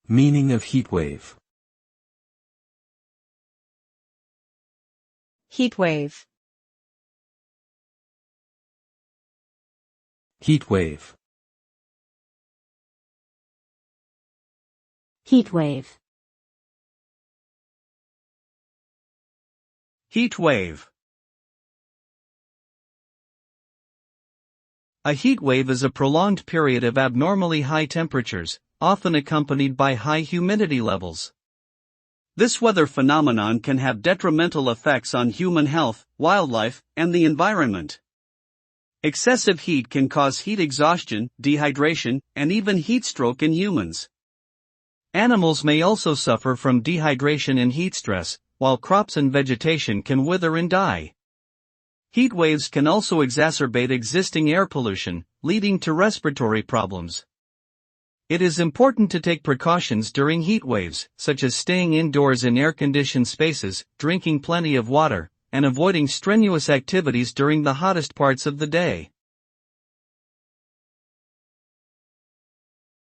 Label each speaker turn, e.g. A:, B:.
A: Meaning of heatwave.
B: Heatwave.
A: Heatwave.
C: Heatwave.
D: Heatwave. A heatwave is a prolonged period of abnormally high temperatures, often accompanied by high humidity levels. This weather phenomenon can have detrimental effects on human health, wildlife, and the environment. Excessive heat can cause heat exhaustion, dehydration, and even heat stroke in humans. Animals may also suffer from dehydration and heat stress, while crops and vegetation can wither and die. Heat waves can also exacerbate existing air pollution, leading to respiratory problems. It is important to take precautions during heat waves, such as staying indoors in air-conditioned spaces, drinking plenty of water, and avoiding strenuous activities during the hottest parts of the day.